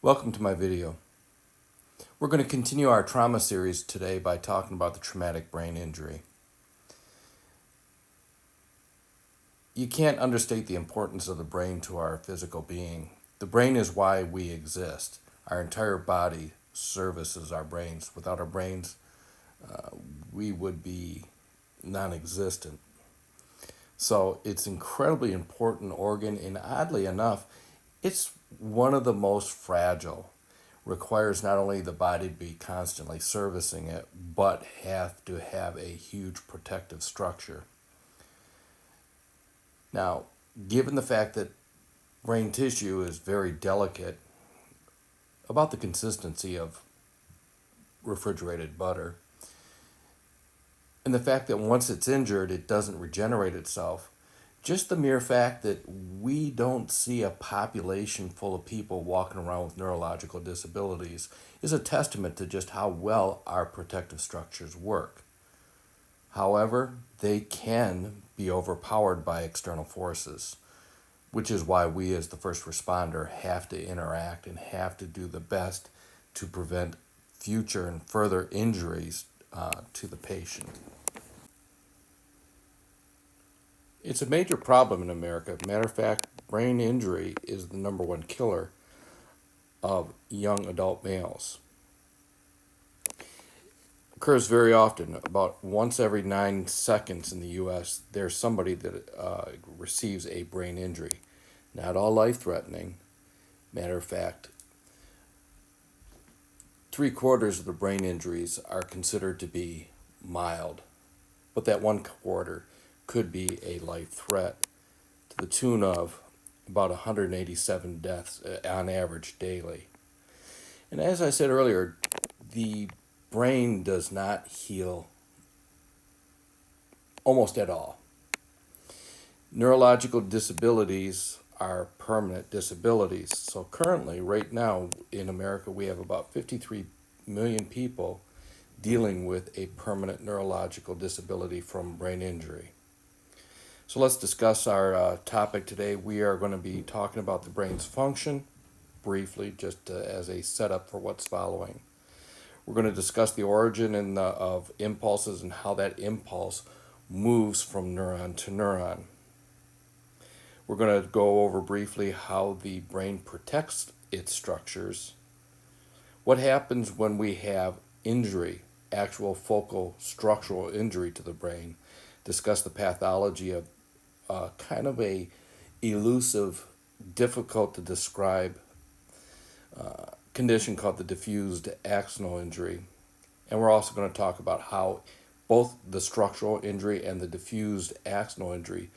Welcome to my video. We're going to continue our trauma series today by talking about the traumatic brain injury. You can't understate the importance of the brain to our physical being. The brain is why we exist. Our entire body services our brains. Without our brains, we would be non-existent. So it's incredibly important organ, and oddly enough, it's one of the most fragile. Requires not only the body to be constantly servicing it, but have to have a huge protective structure. Now, given the fact that brain tissue is very delicate, about the consistency of refrigerated butter, and the fact that once it's injured, it doesn't regenerate itself, just the mere fact that we don't see a population full of people walking around with neurological disabilities is a testament to just how well our protective structures work. However, they can be overpowered by external forces, which is why we as the first responder have to interact and have to do the best to prevent future and further injuries to the patient. It's a major problem in America. Matter of fact, brain injury is the number one killer of young adult males. Occurs very often. About once every 9 seconds in the U.S., there's somebody that receives a brain injury. Not all life-threatening. Matter of fact, 3/4 of the brain injuries are considered to be mild, but that 1/4 could be a life threat to the tune of about 187 deaths on average daily. And as I said earlier, the brain does not heal almost at all. Neurological disabilities are permanent disabilities. So currently, right now in America, we have about 53 million people dealing with a permanent neurological disability from brain injury. So let's discuss our topic today. We are going to be talking about the brain's function briefly, just as a setup for what's following. We're going to discuss the origin of impulses and how that impulse moves from neuron to neuron. We're going to go over briefly how the brain protects its structures. What happens when we have injury, actual focal structural injury to the brain. Discuss the pathology of kind of a elusive, difficult to describe condition called the diffused axonal injury. And we're also going to talk about how both the structural injury and the diffused axonal injury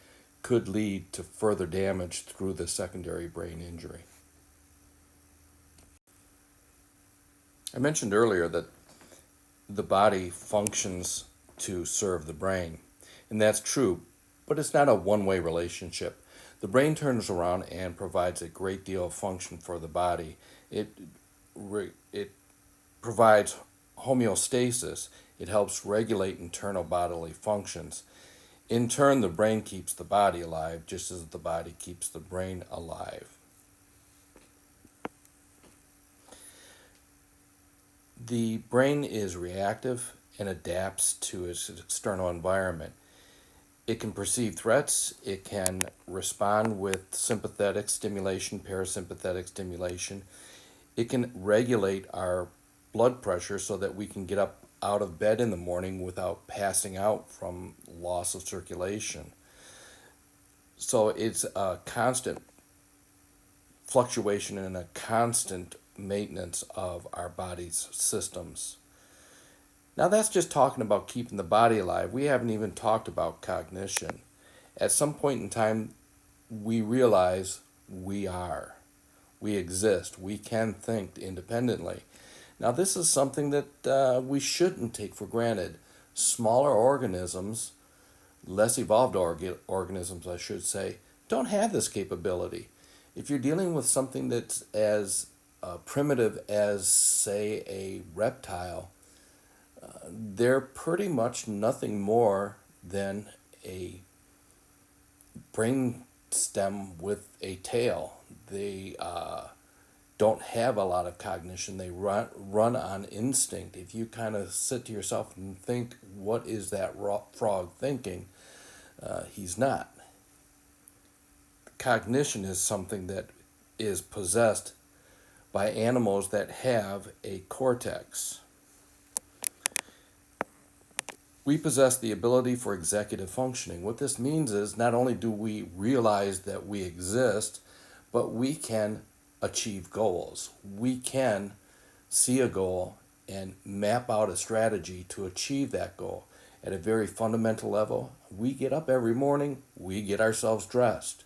could lead to further damage through the secondary brain injury. I mentioned earlier that the body functions to serve the brain, and that's true, but it's not a one-way relationship. The brain turns around and provides a great deal of function for the body. It provides homeostasis. It helps regulate internal bodily functions. In turn, the brain keeps the body alive, just as the body keeps the brain alive. The brain is reactive and adapts to its external environment. It can perceive threats. It can respond with sympathetic stimulation, parasympathetic stimulation. It can regulate our blood pressure so that we can get up out of bed in the morning without passing out from loss of circulation. So it's a constant fluctuation and a constant maintenance of our body's systems. Now that's just talking about keeping the body alive. We haven't even talked about cognition. At some point in time, we realize we exist, we can think independently. Now this is something that we shouldn't take for granted. Smaller organisms, less evolved organisms I should say, don't have this capability. If you're dealing with something that's as primitive as, say, a reptile, they're pretty much nothing more than a brain stem with a tail. They don't have a lot of cognition. They run on instinct. If you kind of sit to yourself and think, what is that frog thinking? He's not. Cognition is something that is possessed by animals that have a cortex. We possess the ability for executive functioning. What this means is not only do we realize that we exist, but we can achieve goals. We can see a goal and map out a strategy to achieve that goal. At a very fundamental level, we get up every morning, we get ourselves dressed.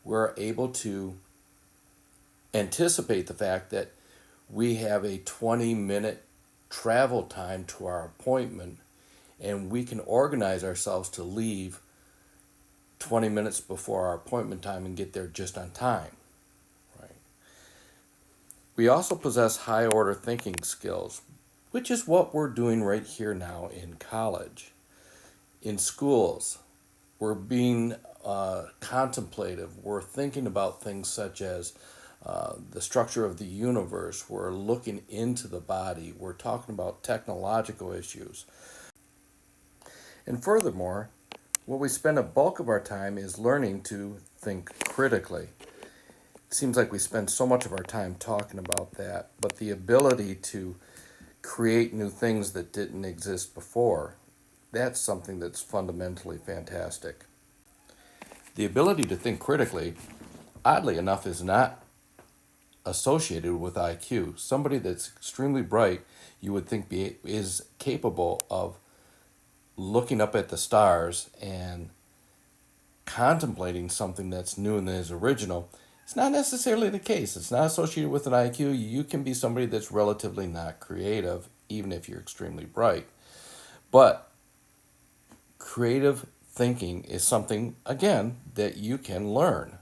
We're able to anticipate the fact that we have a 20-minute travel time to our appointment, and we can organize ourselves to leave 20 minutes before our appointment time and get there just on time. Right? We also possess high order thinking skills, which is what we're doing right here now in college. In schools, we're being contemplative. We're thinking about things such as the structure of the universe. We're looking into the body. We're talking about technological issues. And furthermore, what we spend a bulk of our time is learning to think critically. It seems like we spend so much of our time talking about that, but the ability to create new things that didn't exist before, that's something that's fundamentally fantastic. The ability to think critically, oddly enough, is not associated with IQ. Somebody that's extremely bright, you would think is capable of looking up at the stars and contemplating something that's new and is original. It's not necessarily the case. It's not associated with an IQ. You can be somebody that's relatively not creative, even if you're extremely bright. But creative thinking is something, again, that you can learn.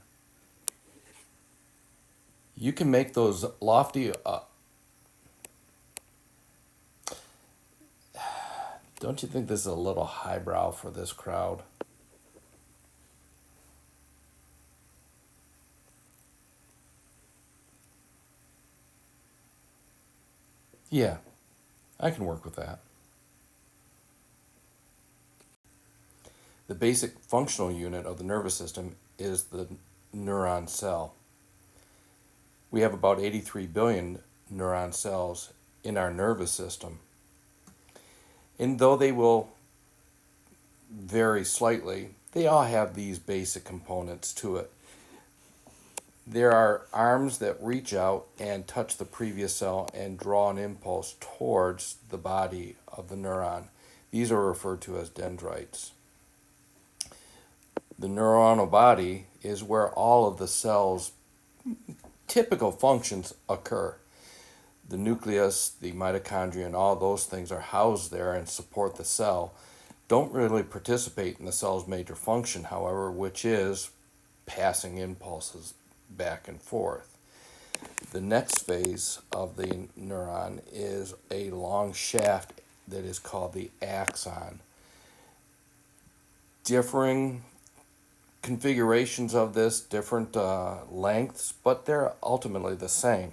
You can make those lofty... don't you think this is a little highbrow for this crowd? Yeah, I can work with that. The basic functional unit of the nervous system is the neuron cell. We have about 83 billion neuron cells in our nervous system. And though they will vary slightly, they all have these basic components to it. There are arms that reach out and touch the previous cell and draw an impulse towards the body of the neuron. These are referred to as dendrites. The neuronal body is where all of the cell's typical functions occur. The nucleus, the mitochondria, and all those things are housed there and support the cell. Don't really participate in the cell's major function, however, which is passing impulses back and forth. The next phase of the neuron is a long shaft that is called the axon. Differing configurations of this, different lengths, but they're ultimately the same.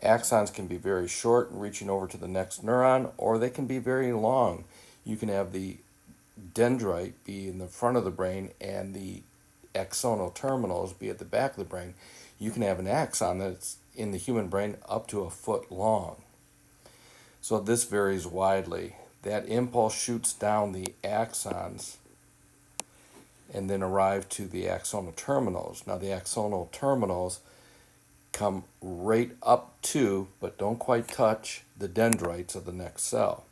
Axons can be very short, reaching over to the next neuron, or they can be very long. You can have the dendrite be in the front of the brain and the axonal terminals be at the back of the brain. You can have an axon that's in the human brain up to a foot long. So this varies widely. That impulse shoots down the axons and then arrive to the axonal terminals. Now the axonal terminals come right up to, but don't quite touch, the dendrites of the next cell.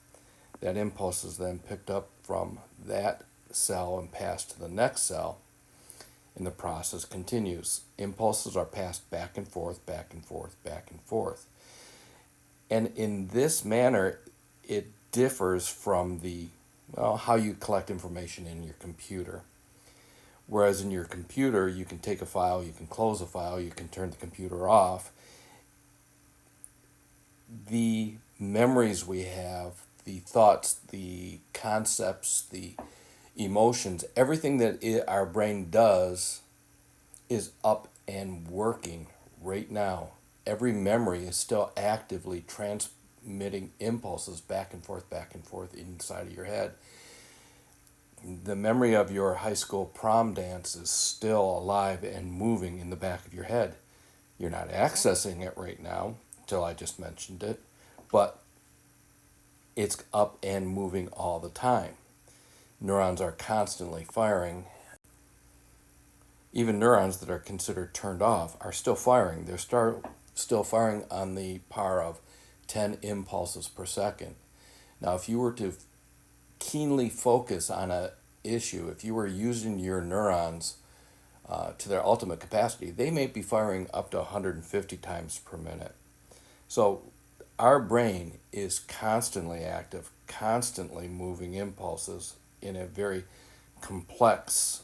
That impulse is then picked up from that cell and passed to the next cell, and the process continues. Impulses are passed back and forth, back and forth, back and forth. And in this manner, it differs from how you collect information in your computer. Whereas in your computer, you can take a file, you can close a file, you can turn the computer off. The memories we have, the thoughts, the concepts, the emotions, everything that our brain does is up and working right now. every memory is still actively transmitting impulses back and forth inside of your head. The memory of your high school prom dance is still alive and moving in the back of your head. You're not accessing it right now, till I just mentioned it, but it's up and moving all the time. Neurons are constantly firing. Even neurons that are considered turned off are still firing. Still firing on the power of 10 impulses per second. Now, if you were to keenly focus on a issue, if you were using your neurons to their ultimate capacity, they may be firing up to 150 times per minute. So our brain is constantly active, constantly moving impulses in a very complex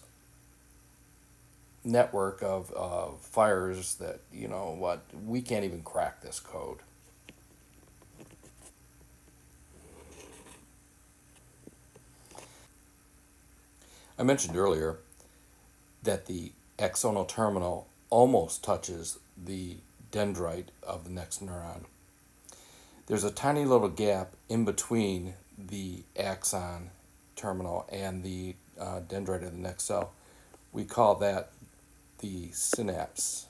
network of fires that, we can't even crack this code. I mentioned earlier that the axonal terminal almost touches the dendrite of the next neuron. There's a tiny little gap in between the axon terminal and the dendrite of the next cell. We call that the synapse.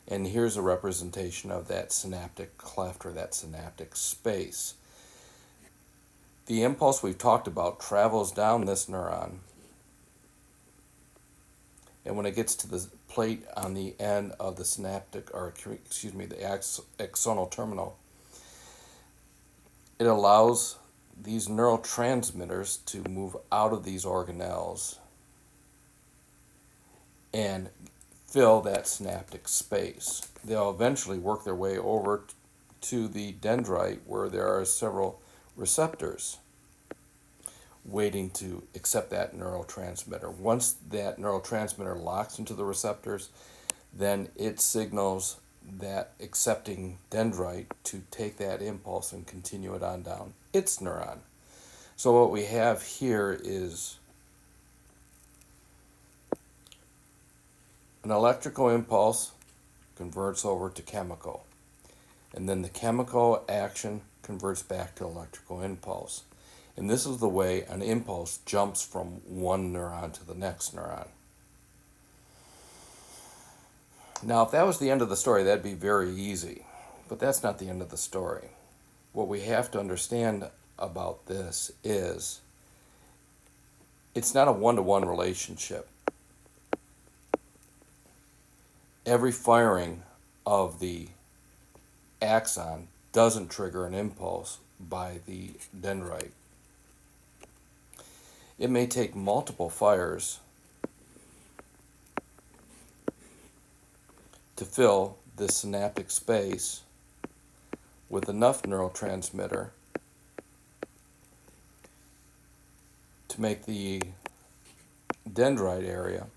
And here's a representation of that synaptic cleft, or that synaptic space. The impulse we've talked about travels down this neuron, and when it gets to the plate on the end of the axonal terminal, it allows these neurotransmitters to move out of these organelles and fill that synaptic space. They'll eventually work their way over to the dendrite, where there are several receptors waiting to accept that neurotransmitter. Once that neurotransmitter locks into the receptors, then it signals that accepting dendrite to take that impulse and continue it on down its neuron. So what we have here is an electrical impulse converts over to chemical, and then the chemical action converts back to electrical impulse. And this is the way an impulse jumps from one neuron to the next neuron. Now, if that was the end of the story, that'd be very easy. But that's not the end of the story. What we have to understand about this is it's not a one-to-one relationship. Every firing of the axon doesn't trigger an impulse by the dendrite. It may take multiple fires to fill this synaptic space with enough neurotransmitter to make the dendrite area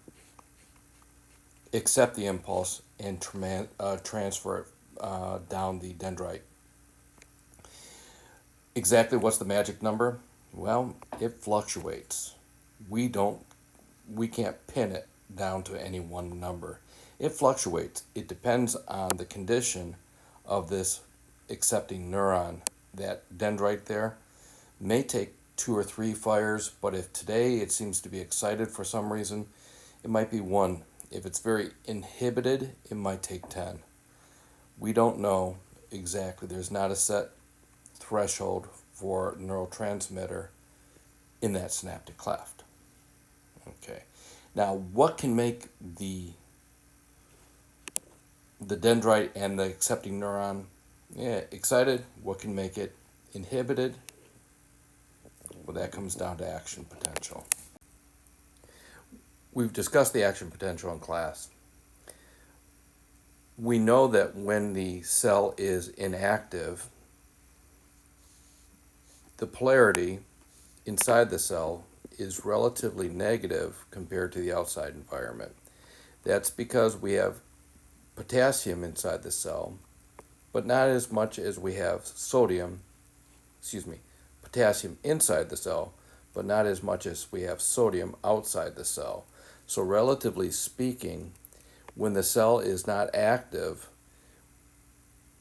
accept the impulse and transfer it down the dendrite. Exactly what's the magic number? Well, it fluctuates. We can't pin it down to any one number. It fluctuates. It depends on the condition of this accepting neuron. That dendrite there may take 2 or 3 fires, but if today it seems to be excited for some reason, it might be 1. If it's very inhibited, it might take 10. We don't know exactly. There's not a set threshold for neurotransmitter in that synaptic cleft. Okay. Now, what can make the dendrite and the accepting neuron excited? What can make it inhibited? Well, that comes down to action potential. We've discussed the action potential in class. We know that when the cell is inactive, the polarity inside the cell is relatively negative compared to the outside environment. That's because we have potassium inside the cell, but not as much as we have potassium inside the cell, but not as much as we have sodium outside the cell. So relatively speaking, when the cell is not active,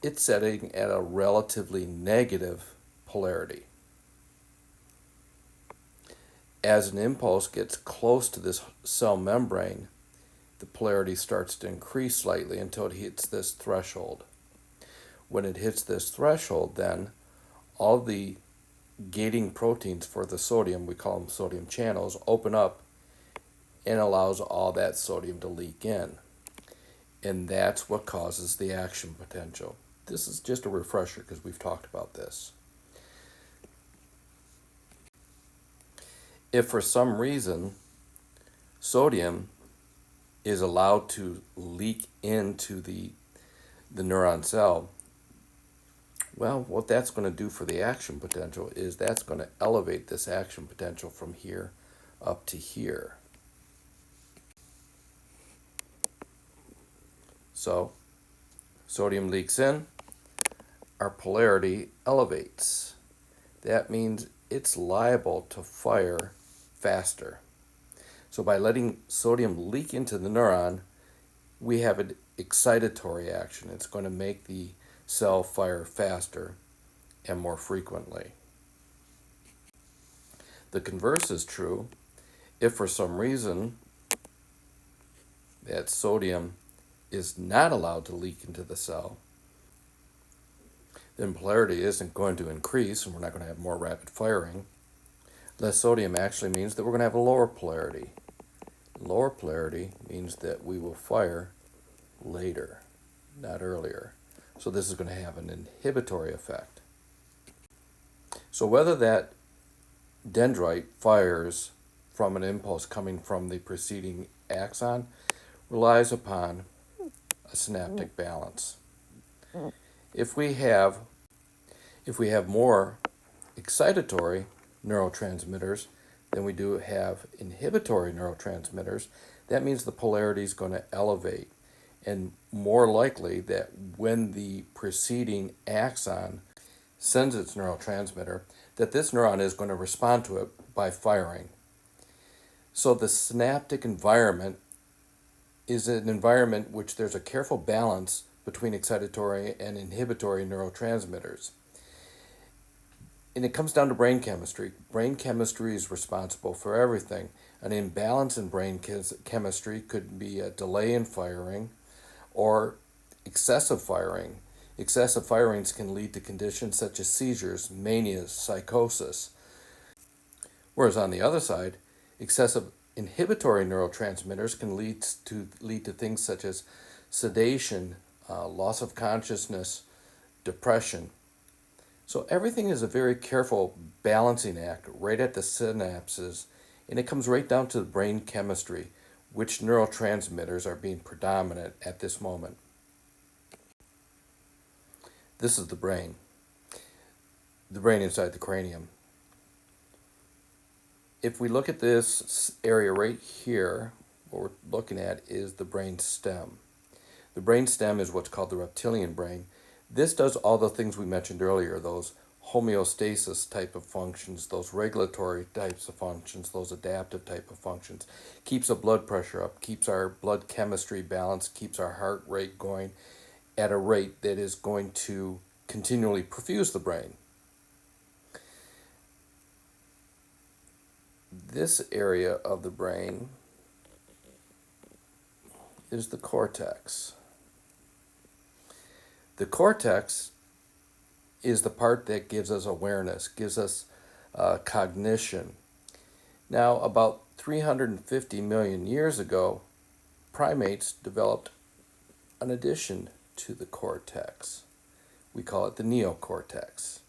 it's setting at a relatively negative polarity. As an impulse gets close to this cell membrane, the polarity starts to increase slightly until it hits this threshold. When it hits this threshold, then all the gating proteins for the sodium, we call them sodium channels, open up and allows all that sodium to leak in. And that's what causes the action potential. This is just a refresher because we've talked about this. If for some reason sodium is allowed to leak into the neuron cell, well, what that's going to do for the action potential is that's going to elevate this action potential from here up to here. So, sodium leaks in, our polarity elevates. That means it's liable to fire faster. So by letting sodium leak into the neuron, we have an excitatory action. It's going to make the cell fire faster and more frequently. The converse is true. If for some reason that sodium is not allowed to leak into the cell, then polarity isn't going to increase and we're not going to have more rapid firing. Less sodium actually means that we're going to have a lower polarity. Lower polarity means that we will fire later, not earlier. So this is going to have an inhibitory effect. So whether that dendrite fires from an impulse coming from the preceding axon relies upon a synaptic balance. If we have more excitatory neurotransmitters than we do have inhibitory neurotransmitters, that means the polarity is going to elevate. And more likely that when the preceding axon sends its neurotransmitter, that this neuron is going to respond to it by firing. So the synaptic environment is an environment which there's a careful balance between excitatory and inhibitory neurotransmitters. And it comes down to brain chemistry. Brain chemistry is responsible for everything. An imbalance in brain chemistry could be a delay in firing or excessive firing. Excessive firings can lead to conditions such as seizures, mania, psychosis. Whereas on the other side, excessive inhibitory neurotransmitters can lead to things such as sedation, loss of consciousness, depression. So everything is a very careful balancing act right at the synapses, and it comes right down to the brain chemistry, which neurotransmitters are being predominant at this moment. This is the brain inside the cranium. If we look at this area right here, what we're looking at is the brain stem. The brain stem is what's called the reptilian brain. This does all the things we mentioned earlier, those homeostasis type of functions, those regulatory types of functions, those adaptive type of functions. Keeps the blood pressure up, keeps our blood chemistry balanced, keeps our heart rate going at a rate that is going to continually perfuse the brain. This area of the brain is the cortex. The cortex is the part that gives us awareness, gives us cognition. Now, about 350 million years ago, primates developed an addition to the cortex. We call it the neocortex.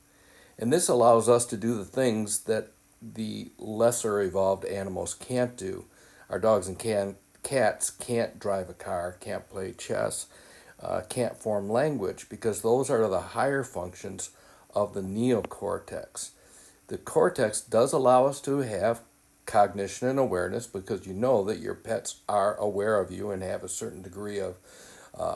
And this allows us to do the things that the lesser evolved animals can't do. Our dogs and cats can't drive a car, can't play chess, can't form language, because those are the higher functions of the neocortex. The cortex does allow us to have cognition and awareness because you know that your pets are aware of you and have a certain degree of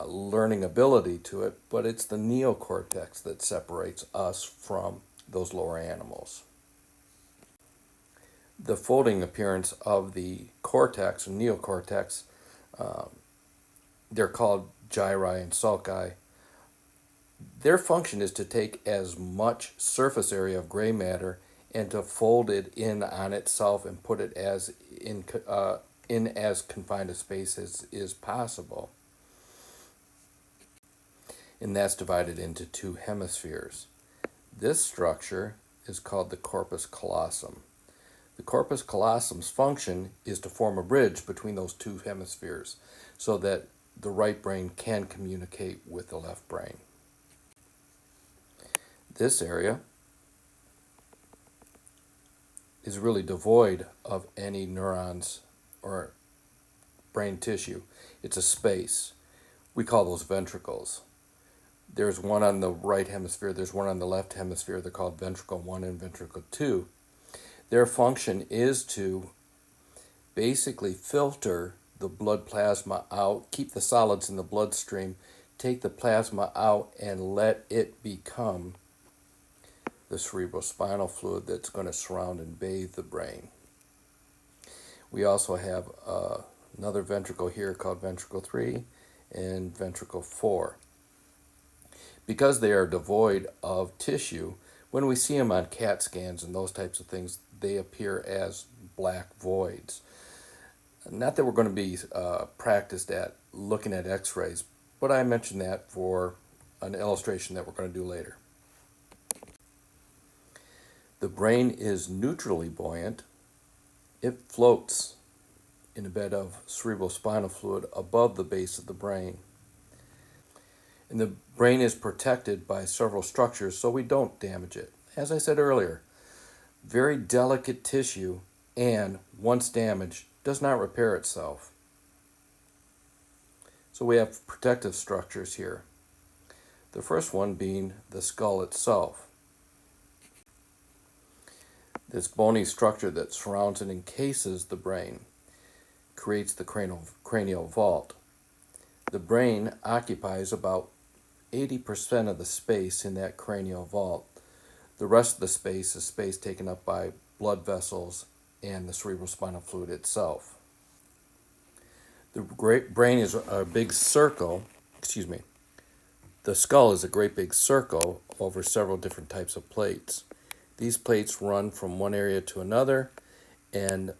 learning ability to it, but it's the neocortex that separates us from those lower animals. The folding appearance of the cortex or neocortex, they're called gyri and sulci. Their function is to take as much surface area of gray matter and to fold it in on itself and put it in as confined a space as is possible. And that's divided into two hemispheres. This structure is called the corpus callosum. The corpus callosum's function is to form a bridge between those two hemispheres so that the right brain can communicate with the left brain. This area is really devoid of any neurons or brain tissue. It's a space. We call those ventricles. There's one on the right hemisphere, there's one on the left hemisphere. They're called ventricle 1 and ventricle 2. Their function is to basically filter the blood plasma out, keep the solids in the bloodstream, take the plasma out, and let it become the cerebrospinal fluid that's going to surround and bathe the brain. We also have another ventricle here called ventricle 3 and ventricle 4. Because they are devoid of tissue, when we see them on CAT scans and those types of things, they appear as black voids. Not that we're going to be practiced at looking at x-rays, but I mentioned that for an illustration that we're going to do later. The brain is neutrally buoyant. It floats in a bed of cerebrospinal fluid above the base of the brain. And the brain is protected by several structures so we don't damage it. As I said earlier, very delicate tissue, and once damaged, does not repair itself. So we have protective structures here. The first one being the skull itself. This bony structure that surrounds and encases the brain creates the cranial vault. The brain occupies about 80% of the space in that cranial vault. The rest of the space is space taken up by blood vessels and the cerebrospinal fluid itself. The brain is a big circle, the skull is a great big circle over several different types of plates. These plates run from one area to another, and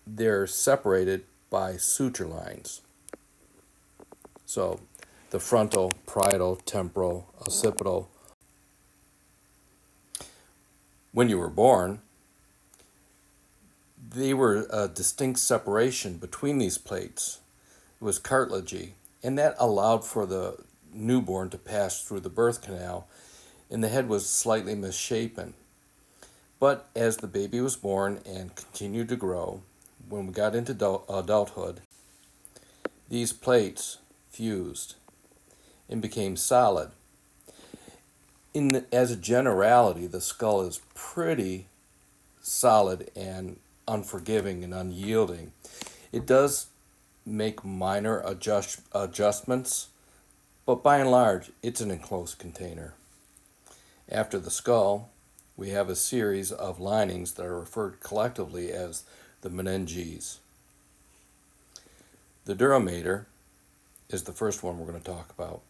they're separated by suture lines. So the frontal, parietal, temporal, occipital. When you were born, they were a distinct separation between these plates. It was cartilagey, and that allowed for the newborn to pass through the birth canal, and the head was slightly misshapen. But as the baby was born and continued to grow, when we got into adulthood, these plates fused and became solid. As a generality, the skull is pretty solid and unforgiving and unyielding. It does make minor adjustments, but by and large, it's an enclosed container. After the skull, we have a series of linings that are referred collectively as the meninges. The dura mater is the first one we're going to talk about.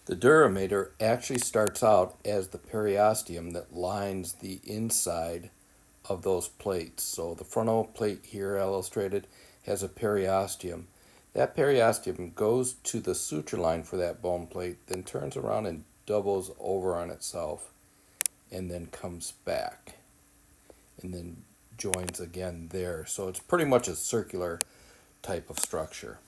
The dura mater actually starts out as the periosteum that lines the inside of those plates. So the frontal plate here illustrated has a periosteum. That periosteum goes to the suture line for that bone plate, then turns around and doubles over on itself, and then comes back, and then joins again there. So it's pretty much a circular type of structure.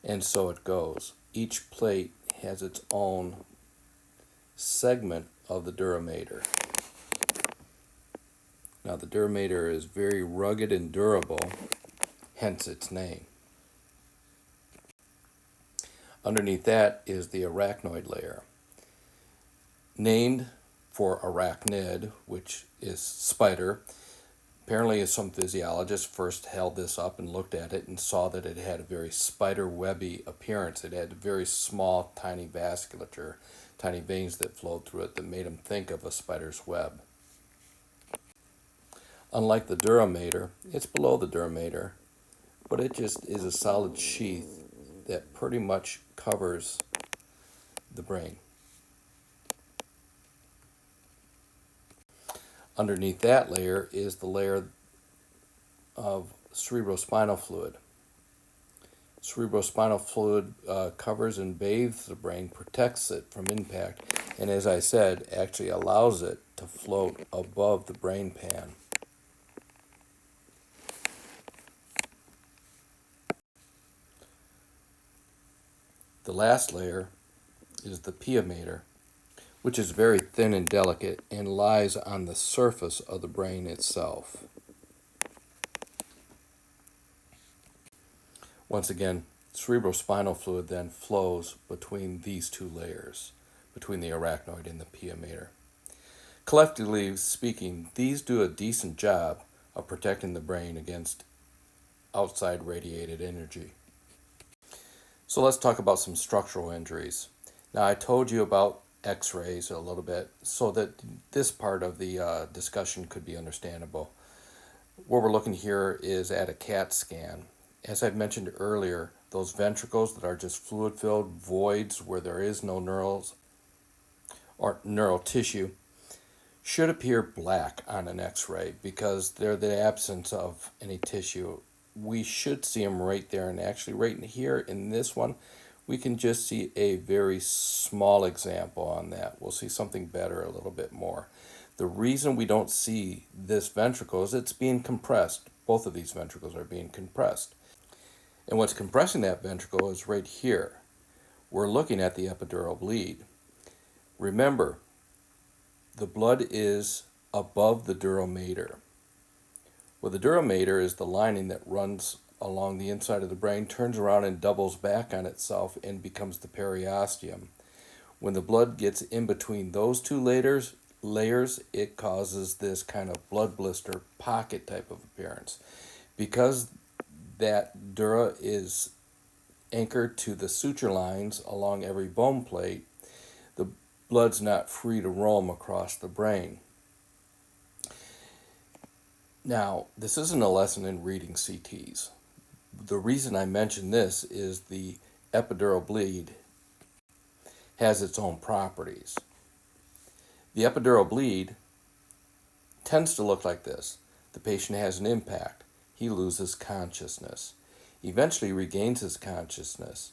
And so it goes. Each plate has its own segment of the dura mater. Now the dura mater is very rugged and durable, hence its name. Underneath that is the arachnoid layer, named for arachnid, which is spider. Apparently some physiologists first held this up and looked at it and saw that it had a very spider-webby appearance. It had very small, tiny vasculature, tiny veins that flowed through it that made them think of a spider's web. Unlike the dura mater, it's below the dura mater, but it just is a solid sheath that pretty much covers the brain. Underneath that layer is the layer of cerebrospinal fluid. Cerebrospinal fluid covers and bathes the brain, protects it from impact, and as I said, actually allows it to float above the brain pan. The last layer is the pia mater, which is very thin and delicate and lies on the surface of the brain itself. Once again, cerebrospinal fluid then flows between these two layers, between the arachnoid and the pia mater. Collectively speaking, these do a decent job of protecting the brain against outside radiated energy. So let's talk about some structural injuries. Now, I told you about x-rays a little bit so that this part of the discussion could be understandable. What we're looking here is at a CAT scan. As I've mentioned earlier, those ventricles that are just fluid-filled voids where there is no neurals or neural tissue should appear black on an x-ray because they're the absence of any tissue. We should see them right there, and actually right in here in this one we can just see a very small example on that. We'll see something better a little bit more. The reason we don't see this ventricle is it's being compressed. Both of these ventricles are being compressed. And what's compressing that ventricle is right here. We're looking at the epidural bleed. Remember, the blood is above the dura mater. Well, the dura mater is the lining that runs along the inside of the brain, turns around and doubles back on itself and becomes the periosteum. When the blood gets in between those two layers, it causes this kind of blood blister pocket type of appearance. Because that dura is anchored to the suture lines along every bone plate, the blood's not free to roam across the brain. Now, this isn't a lesson in reading CTs. The reason I mention this is the epidural bleed has its own properties. The epidural bleed tends to look like this. The patient has an impact. He loses consciousness. Eventually regains his consciousness.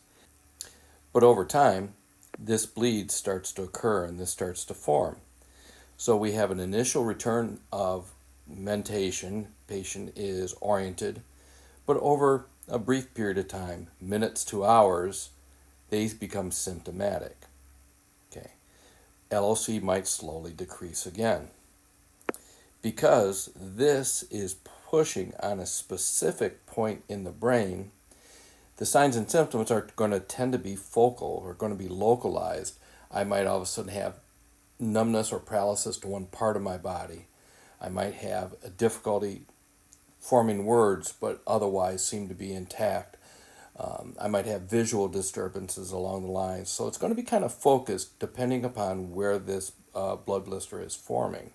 But over time, this bleed starts to occur and this starts to form. So we have an initial return of mentation. Patient is oriented, but over a brief period of time, minutes to hours, they become symptomatic. Okay. LOC might slowly decrease again. Because this is pushing on a specific point in the brain, the signs and symptoms are going to tend to be focal or going to be localized. I might all of a sudden have numbness or paralysis to one part of my body. I might have a difficulty forming words but otherwise seem to be intact. I might have visual disturbances along the lines. So it's going to be kind of focused depending upon where this blood blister is forming.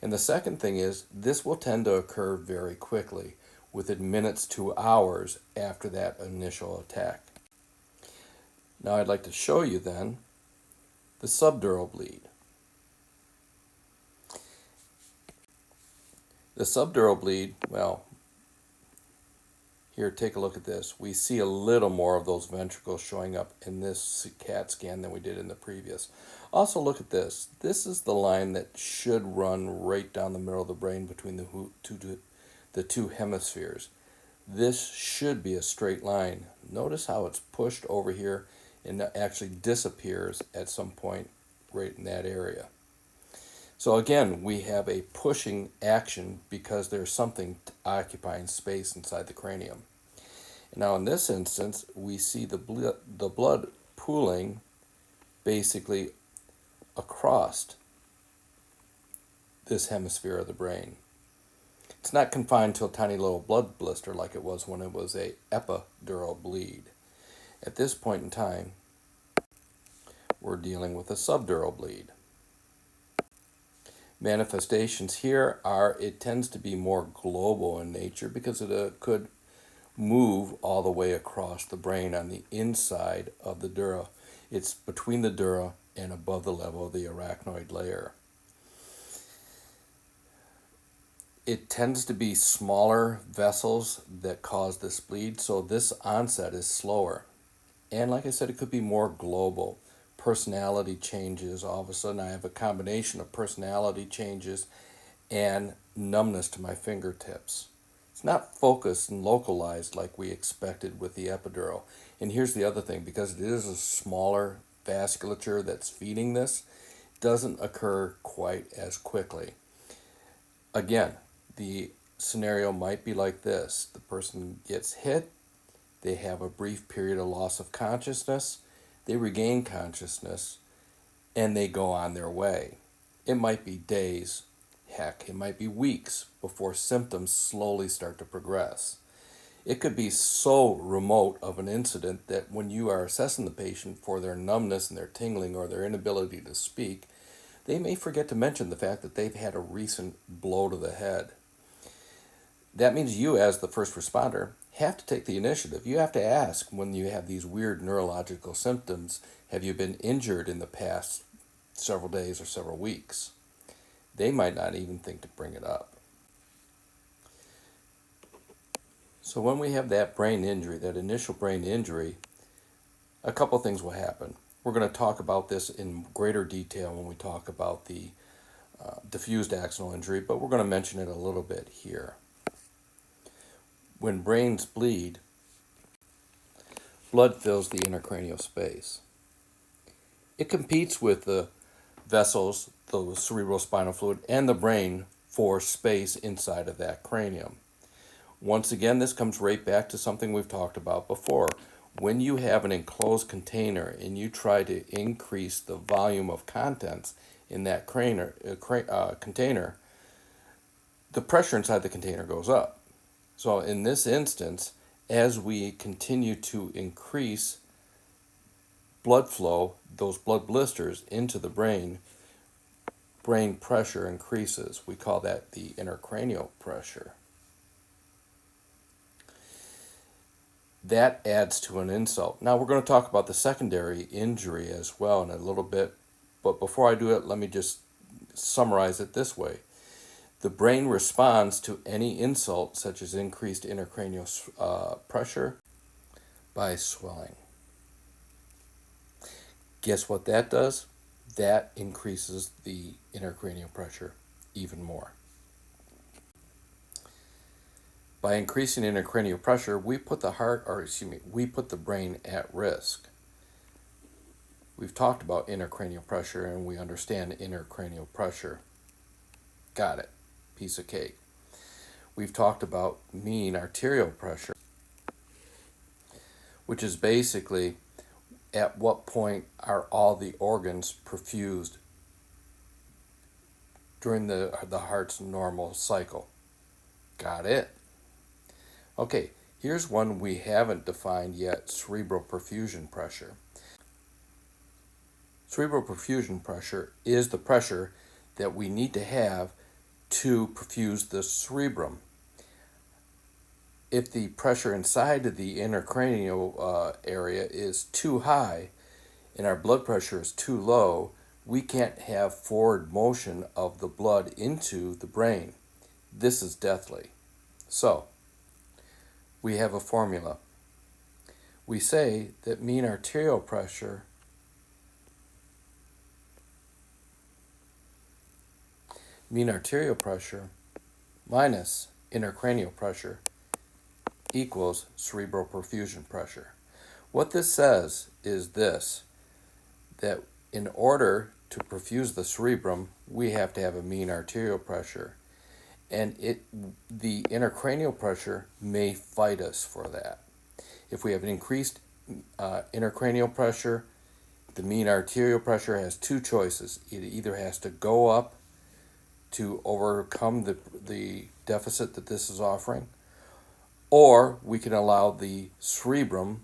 And the second thing is this will tend to occur very quickly, within minutes to hours after that initial attack. Now I'd like to show you then the subdural bleed. The subdural bleed, well, here, take a look at this. We see a little more of those ventricles showing up in this CAT scan than we did in the previous. Also, look at this. This is the line that should run right down the middle of the brain between the two hemispheres. This should be a straight line. Notice how it's pushed over here and actually disappears at some point right in that area. So again, we have a pushing action because there's something occupying space inside the cranium. Now in this instance, we see the blood pooling basically across this hemisphere of the brain. It's not confined to a tiny little blood blister like it was when it was a epidural bleed. At this point in time, we're dealing with a subdural bleed. Manifestations here are, it tends to be more global in nature because it could move all the way across the brain on the inside of the dura. It's between the dura and above the level of the arachnoid layer. It tends to be smaller vessels that cause this bleed, so this onset is slower. And like I said, it could be more global. Personality changes. All of a sudden, I have a combination of personality changes and numbness to my fingertips. It's not focused and localized like we expected with the epidural. And here's the other thing, because it is a smaller vasculature that's feeding this, it doesn't occur quite as quickly. Again, the scenario might be like this. The person gets hit, they have a brief period of loss of consciousness, they regain consciousness, and they go on their way. It might be days, heck, it might be weeks before symptoms slowly start to progress. It could be so remote of an incident that when you are assessing the patient for their numbness and their tingling or their inability to speak, they may forget to mention the fact that they've had a recent blow to the head. That means you, as the first responder, have to take the initiative. You have to ask when you have these weird neurological symptoms, have you been injured in the past several days or several weeks? They might not even think to bring it up. So when we have that brain injury, that initial brain injury, a couple things will happen. We're going to talk about this in greater detail when we talk about the diffused axonal injury, but we're going to mention it a little bit here. When brains bleed, blood fills the intracranial space. It competes with the vessels, the cerebrospinal fluid, and the brain for space inside of that cranium. Once again, this comes right back to something we've talked about before. When you have an enclosed container and you try to increase the volume of contents in that container, the pressure inside the container goes up. So in this instance, as we continue to increase blood flow, those blood blisters into the brain pressure increases. We call that the intracranial pressure. That adds to an insult. Now we're going to talk about the secondary injury as well in a little bit, but before I do it, let me just summarize it this way. The brain responds to any insult, such as increased intracranial pressure, by swelling. Guess what that does? That increases the intracranial pressure even more. By increasing intracranial pressure, we put the brain at risk. We've talked about intracranial pressure and we understand intracranial pressure. Got it. Piece of cake. We've talked about mean arterial pressure, which is basically at what point are all the organs perfused during the heart's normal cycle. Got it. Okay, here's one we haven't defined yet, cerebral perfusion pressure. Cerebral perfusion pressure is the pressure that we need to have to perfuse the cerebrum. If the pressure inside of the intracranial area is too high and our blood pressure is too low, we can't have forward motion of the blood into the brain. This is deathly. So, we have a formula. We say that mean arterial pressure minus intracranial pressure equals cerebral perfusion pressure. What this says is this, that in order to perfuse the cerebrum, we have to have a mean arterial pressure. And the intracranial pressure may fight us for that. If we have an increased intracranial pressure, the mean arterial pressure has two choices. It either has to go up to overcome the deficit that this is offering, or we can allow the cerebrum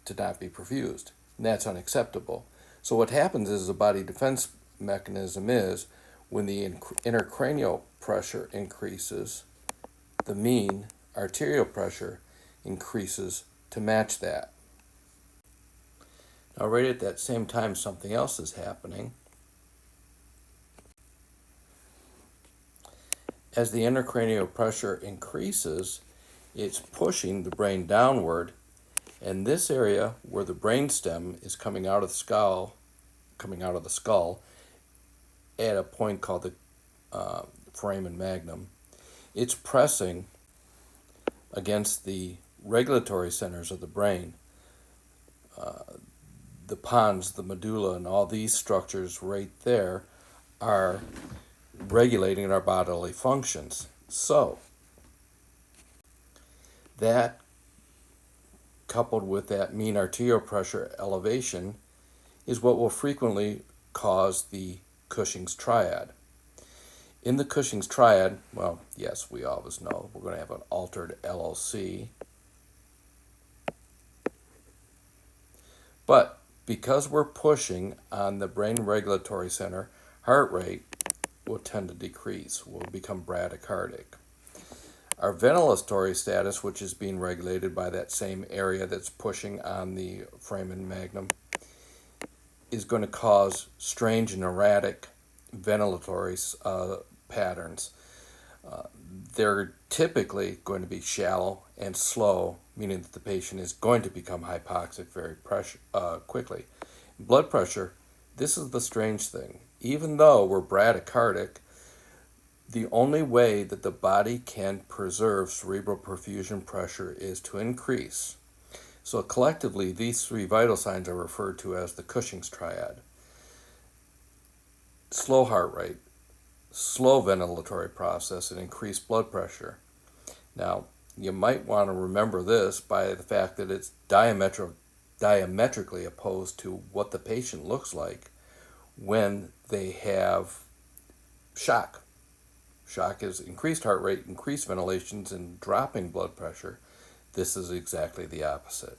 to not be perfused. And that's unacceptable. So what happens is the body defense mechanism is when the intracranial pressure increases, the mean arterial pressure increases to match that. Now, right at that same time, something else is happening. As the intracranial pressure increases, it's pushing the brain downward, and this area where the brainstem is coming out of the skull, at a point called the foramen magnum, it's pressing against the regulatory centers of the brain. The pons, the medulla, and all these structures right there are regulating our bodily functions. So, that coupled with that mean arterial pressure elevation is what will frequently cause the Cushing's triad. In the Cushing's triad, well, yes, we always know we're going to have an altered LOC. But because we're pushing on the brain regulatory center, heart rate will tend to decrease, will become bradycardic. Our ventilatory status, which is being regulated by that same area that's pushing on the foramen magnum, is going to cause strange and erratic ventilatory patterns. They're typically going to be shallow and slow, meaning that the patient is going to become hypoxic very quickly. Blood pressure, this is the strange thing. Even though we're bradycardic, the only way that the body can preserve cerebral perfusion pressure is to increase. So collectively, these three vital signs are referred to as the Cushing's triad. Slow heart rate, slow ventilatory process, and increased blood pressure. Now, you might want to remember this by the fact that it's diametrically opposed to what the patient looks like when they have shock. Shock is increased heart rate, increased ventilations, and dropping blood pressure. This is exactly the opposite.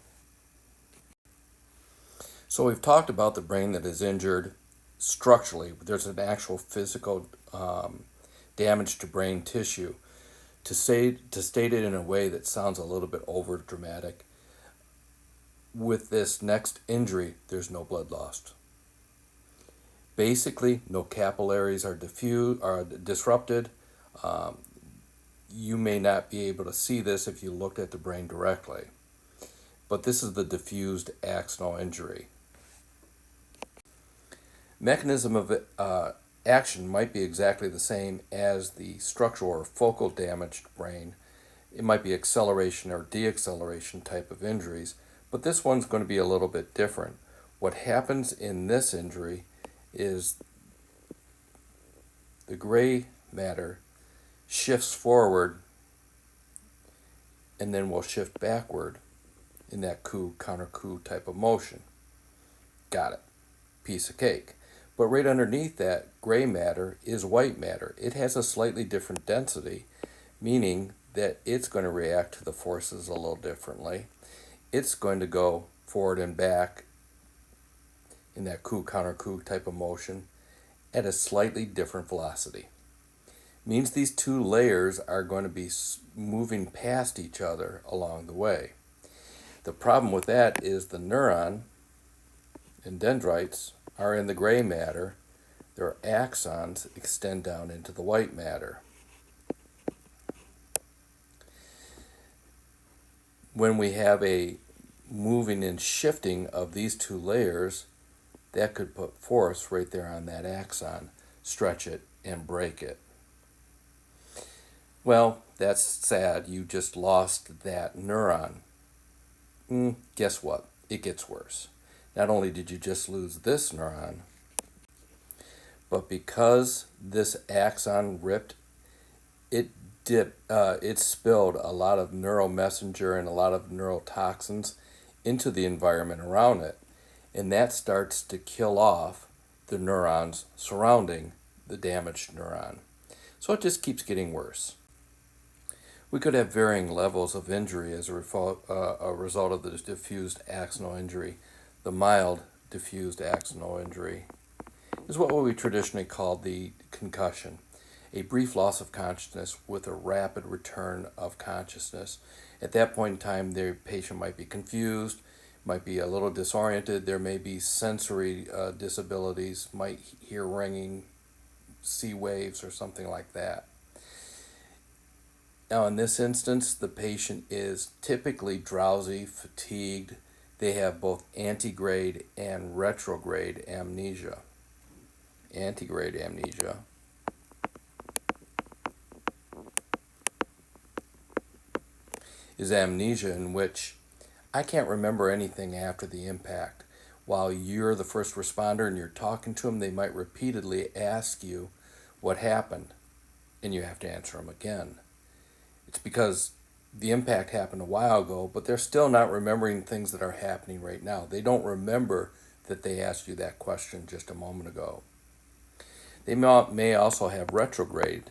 So we've talked about the brain that is injured structurally. There's an actual physical damage to brain tissue. To state it in a way that sounds a little bit over dramatic, with this next injury, there's no blood lost. Basically, no capillaries are disrupted. You may not be able to see this if you looked at the brain directly, but this is the diffused axonal injury. Mechanism of action might be exactly the same as the structural or focal damaged brain. It might be acceleration or deacceleration type of injuries, but this one's going to be a little bit different. What happens in this injury is the gray matter shifts forward and then will shift backward in that counter-coup type of motion. Got it. Piece of cake. But right underneath that gray matter is white matter. It has a slightly different density, meaning that it's going to react to the forces a little differently. It's going to go forward and back in that counter-coup type of motion at a slightly different velocity. Means these two layers are going to be moving past each other along the way. The problem with that is the neuron and dendrites are in the gray matter. Their axons extend down into the white matter. When we have a moving and shifting of these two layers, that could put force right there on that axon, stretch it, and break it. Well, that's sad. You just lost that neuron. Guess what? It gets worse. Not only did you just lose this neuron, but because this axon ripped, it spilled a lot of neuromessenger and a lot of neurotoxins into the environment around it. And that starts to kill off the neurons surrounding the damaged neuron. So it just keeps getting worse. We could have varying levels of injury as a result of the diffused axonal injury. The mild diffused axonal injury is what we traditionally call the concussion. a brief loss of consciousness with a rapid return of consciousness. At that point in time, the patient might be confused, might be a little disoriented, there may be sensory disabilities, might hear ringing, see waves, or something like that. Now, in this instance, the patient is typically drowsy, fatigued. They have both antegrade and retrograde amnesia. Antegrade amnesia is amnesia in which I can't remember anything after the impact. While you're the first responder and you're talking to them, they might repeatedly ask you what happened, and you have to answer them again. It's because the impact happened a while ago, but they're still not remembering things that are happening right now. They don't remember that they asked you that question just a moment ago. They may also have retrograde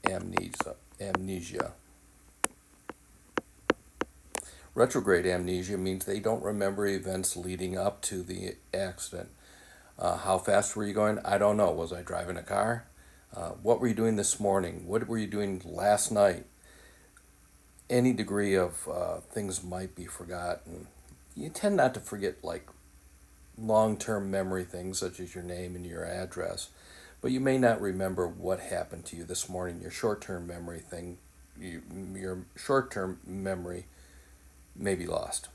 amnesia. Retrograde amnesia means they don't remember events leading up to the accident. How fast were you going? I don't know. Was I driving a car? What were you doing this morning? What were you doing last night? Any degree of things might be forgotten. You tend not to forget like long-term memory things such as your name and your address, but you may not remember what happened to you this morning. Your short-term memory your short-term memory may be lost.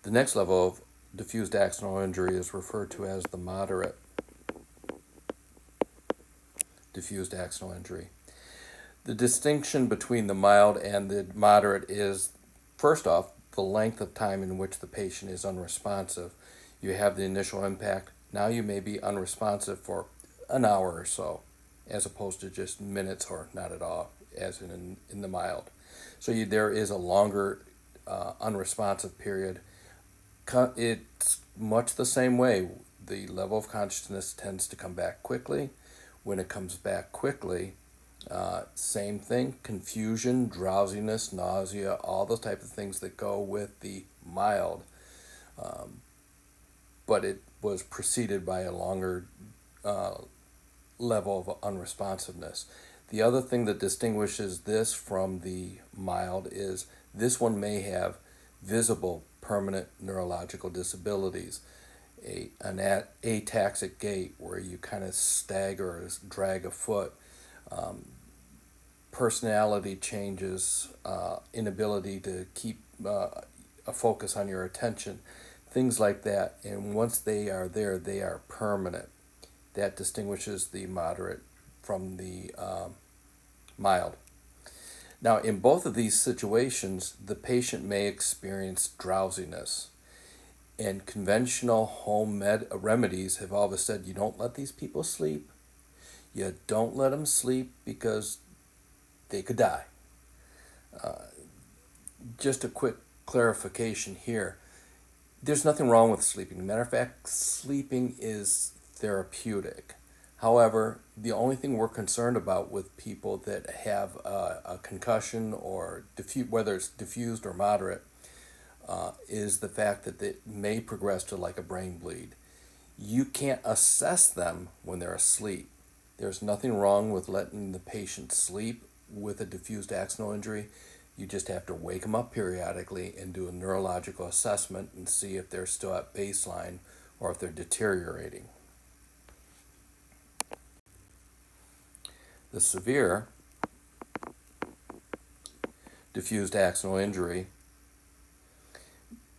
The next level of diffused axonal injury is referred to as the moderate diffused axonal injury. The distinction between the mild and the moderate is, first off, the length of time in which the patient is unresponsive. You have the initial impact. Now you may be unresponsive for an hour or so, as opposed to just minutes or not at all, as in the mild. So there is a longer unresponsive period. It's much the same way. The level of consciousness tends to come back quickly. When it comes back quickly, same thing, confusion, drowsiness, nausea, all those type of things that go with the mild. But it was preceded by a longer level of unresponsiveness. The other thing that distinguishes this from the mild is this one may have visible permanent neurological disabilities. An ataxic gait where you kind of stagger or drag a foot, personality changes, inability to keep a focus on your attention, things like that. And once they are there, they are permanent. That distinguishes the moderate from the mild. Now, in both of these situations, the patient may experience drowsiness. And conventional home remedies have always said you don't let these people sleep. You don't let them sleep because they could die. Just a quick clarification here. There's nothing wrong with sleeping. Matter of fact, sleeping is therapeutic. However, the only thing we're concerned about with people that have a concussion or whether it's diffused or moderate, is the fact that it may progress to like a brain bleed. You can't assess them when they're asleep. There's nothing wrong with letting the patient sleep with a diffused axonal injury. You just have to wake them up periodically and do a neurological assessment and see if they're still at baseline or if they're deteriorating. The severe diffused axonal injury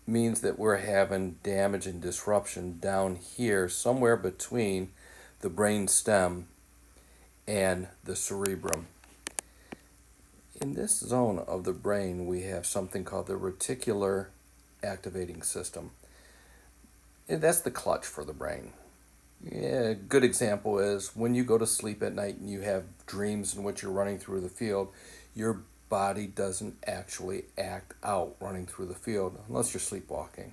means that we're having damage and disruption down here, somewhere between the brain stem and the cerebrum. In this zone of the brain, we have something called the reticular activating system. And that's the clutch for the brain. A good example is when you go to sleep at night and you have dreams in which you're running through the field, your body doesn't actually act out running through the field unless you're sleepwalking.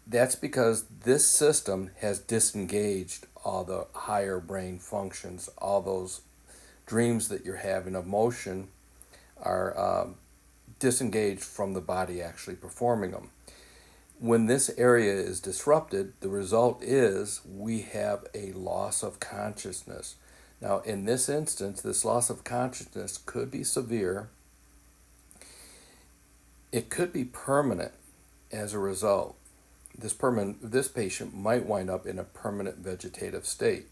That's because this system has disengaged all the higher brain functions. All those dreams that you're having of motion are disengaged from the body actually performing them. When this area is disrupted, the result is we have a loss of consciousness. Now, in this instance, this loss of consciousness could be severe. It could be permanent as a result. This patient might wind up in a permanent vegetative state.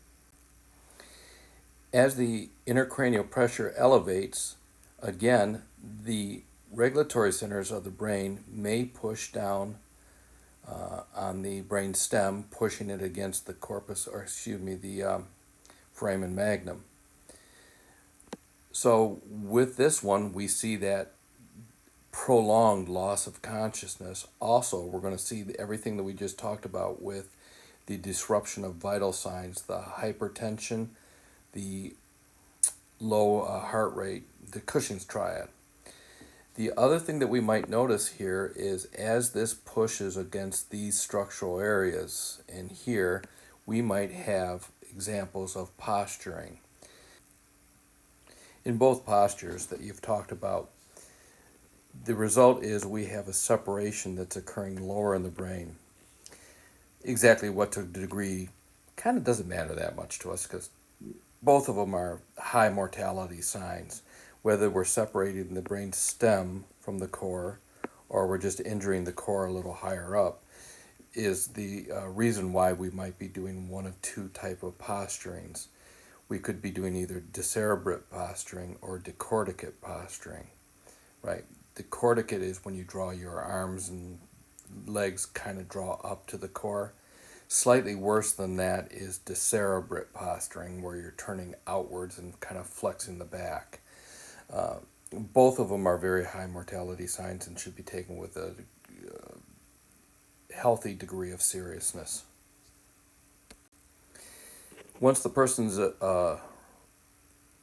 As the intracranial pressure elevates, again, the regulatory centers of the brain may push down on the brain stem, pushing it against the corpus, or excuse me, the foramen magnum. So with this one, we see that prolonged loss of consciousness. Also, we're going to see everything that we just talked about with the disruption of vital signs, the hypertension, the low heart rate, the Cushing's triad. The other thing that we might notice here is as this pushes against these structural areas, and here we might have examples of posturing. In both postures that you've talked about, the result is we have a separation that's occurring lower in the brain. Exactly what to degree kind of doesn't matter that much to us because both of them are high mortality signs. Whether we're separating the brain stem from the core or we're just injuring the core a little higher up is the reason why we might be doing one of two type of posturings. We could be doing either decerebrate posturing or decorticate posturing, right? Decorticate is when you draw your arms and legs kind of draw up to the core. Slightly worse than that is decerebrate posturing, where you're turning outwards and kind of flexing the back. Both of them are very high mortality signs and should be taken with a healthy degree of seriousness. Once the person's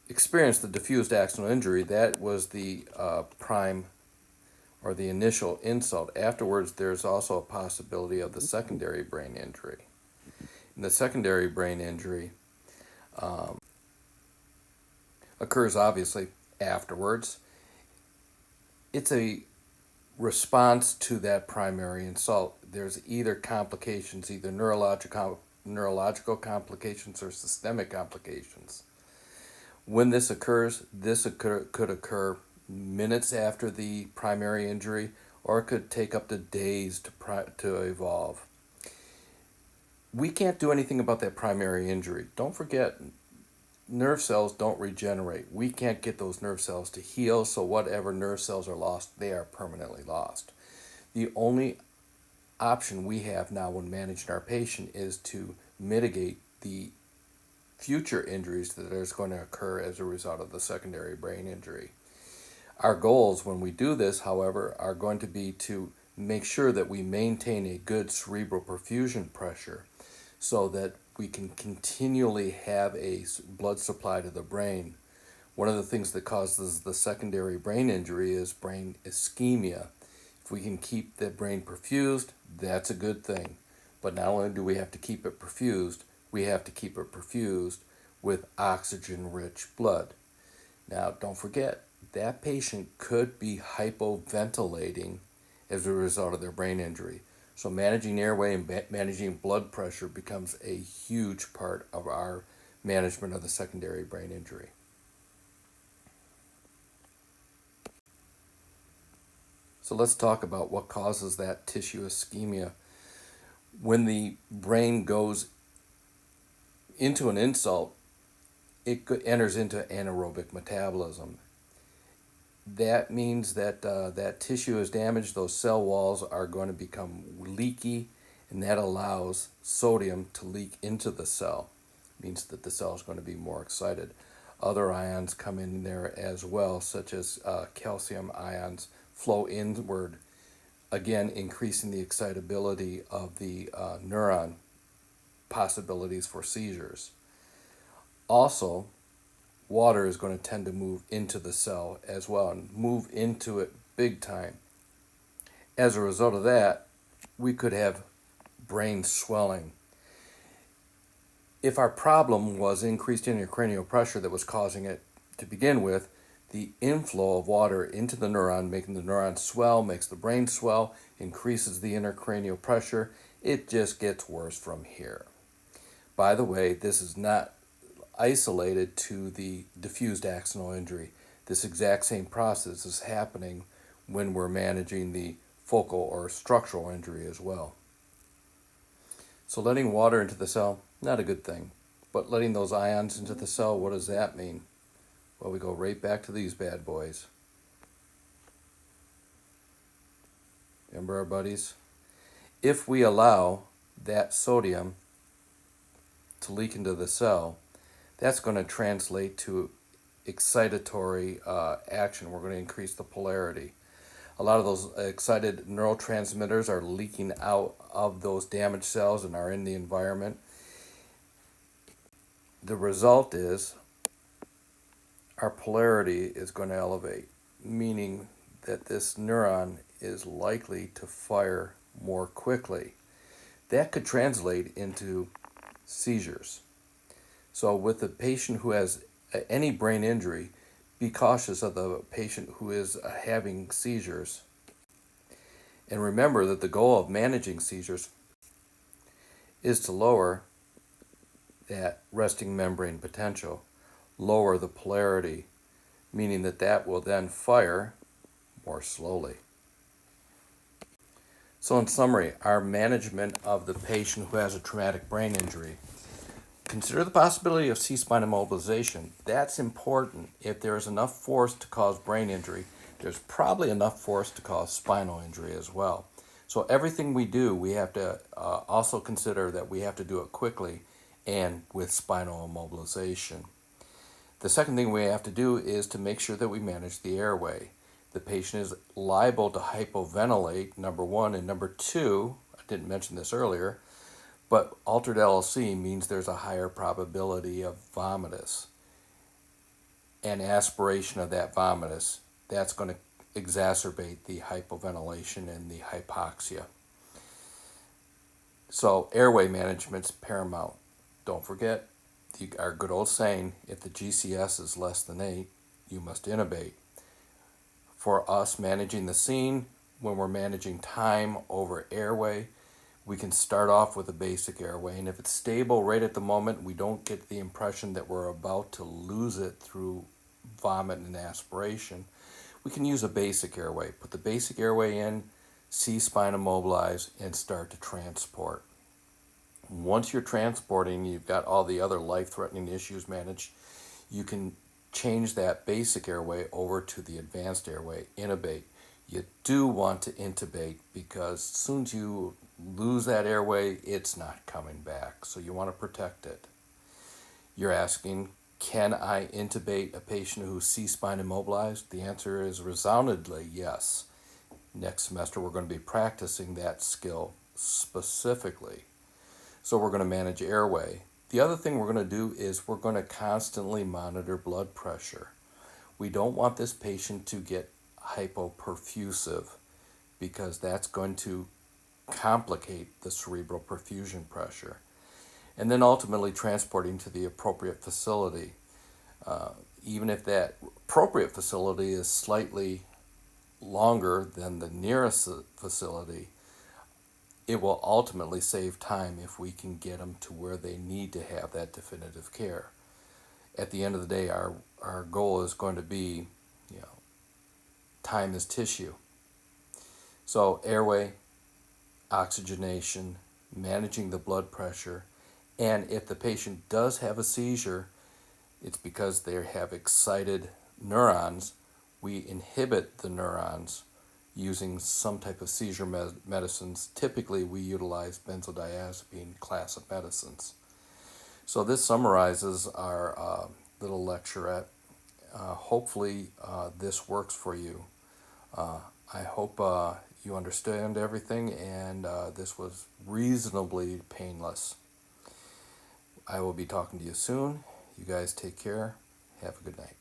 experienced the diffused axonal injury, that was the prime or the initial insult. Afterwards, there's also a possibility of the secondary brain injury. And the secondary brain injury occurs obviously afterwards. It's a response to that primary insult. There's either complications, either neurological complications or systemic complications. When this occurs, could occur minutes after the primary injury, or it could take up to days to evolve. We can't do anything about that primary injury. Don't forget, nerve cells don't regenerate. We can't get those nerve cells to heal, so whatever nerve cells are lost, they are permanently lost. The only option we have now when managing our patient is to mitigate the future injuries that are going to occur as a result of the secondary brain injury. Our goals when we do this, however, are going to be to make sure that we maintain a good cerebral perfusion pressure so that we can continually have a blood supply to the brain. One of the things that causes the secondary brain injury is brain ischemia. If we can keep the brain perfused, that's a good thing. But not only do we have to keep it perfused, we have to keep it perfused with oxygen-rich blood. Now, don't forget, that patient could be hypoventilating as a result of their brain injury. So managing airway and managing blood pressure becomes a huge part of our management of the secondary brain injury. So let's talk about what causes that tissue ischemia. When the brain goes into an insult, it enters into anaerobic metabolism. That means that that tissue is damaged, those cell walls are going to become leaky, and that allows sodium to leak into the cell. It means that the cell is going to be more excited. Other ions come in there as well, such as calcium ions flow inward, again increasing the excitability of the neuron possibilities for seizures. Also, water is going to tend to move into the cell as well and move into it big time. As a result of that, we could have brain swelling. If our problem was increased intracranial pressure that was causing it to begin with, the inflow of water into the neuron, making the neuron swell, makes the brain swell, increases the intracranial pressure. It just gets worse from here. By the way, this is not isolated to the diffused axonal injury. This exact same process is happening when we're managing the focal or structural injury as well. So letting water into the cell, not a good thing. But letting those ions into the cell, what does that mean? Well, we go right back to these bad boys. Remember our buddies? If we allow that sodium to leak into the cell, that's going to translate to excitatory action. We're going to increase the polarity. A lot of those excited neurotransmitters are leaking out of those damaged cells and are in the environment. The result is our polarity is going to elevate, meaning that this neuron is likely to fire more quickly. That could translate into seizures. So with the patient who has any brain injury, be cautious of the patient who is having seizures. And remember that the goal of managing seizures is to lower that resting membrane potential, lower the polarity, meaning that that will then fire more slowly. So in summary, our management of the patient who has a traumatic brain injury, consider the possibility of C-spine immobilization. That's important. If there is enough force to cause brain injury, there's probably enough force to cause spinal injury as well. So everything we do, we have to also consider that we have to do it quickly and with spinal immobilization. The second thing we have to do is to make sure that we manage the airway. The patient is liable to hypoventilate, number one, and number two, I didn't mention this earlier, but altered LLC means there's a higher probability of vomitus and aspiration of that vomitus. That's going to exacerbate the hypoventilation and the hypoxia. So airway management's paramount. Don't forget our good old saying, if the GCS is less than 8, you must intubate. For us managing the scene, when we're managing time over airway, we can start off with a basic airway, and if it's stable right at the moment, we don't get the impression that we're about to lose it through vomit and aspiration, we can use a basic airway. Put the basic airway in, C-spine immobilize, and start to transport. Once you're transporting, you've got all the other life-threatening issues managed, you can change that basic airway over to the advanced airway, intubate. You do want to intubate because as soon as you lose that airway, it's not coming back. So you want to protect it. You're asking, can I intubate a patient who's C-spine immobilized? The answer is resoundingly yes. Next semester, we're going to be practicing that skill specifically. So we're going to manage airway. The other thing we're going to do is we're going to constantly monitor blood pressure. We don't want this patient to get hypoperfusive because that's going to complicate the cerebral perfusion pressure. And then ultimately transporting to the appropriate facility. Even if that appropriate facility is slightly longer than the nearest facility, it will ultimately save time if we can get them to where they need to have that definitive care. At the end of the day, our goal is going to be, time is tissue. So airway, oxygenation, managing the blood pressure, and if the patient does have a seizure, it's because they have excited neurons. We inhibit the neurons using some type of seizure medicines. Typically, we utilize benzodiazepine class of medicines. So this summarizes our little lecturette. Hopefully, this works for you. I hope you understand everything, and this was reasonably painless. I will be talking to you soon. You guys take care. Have a good night.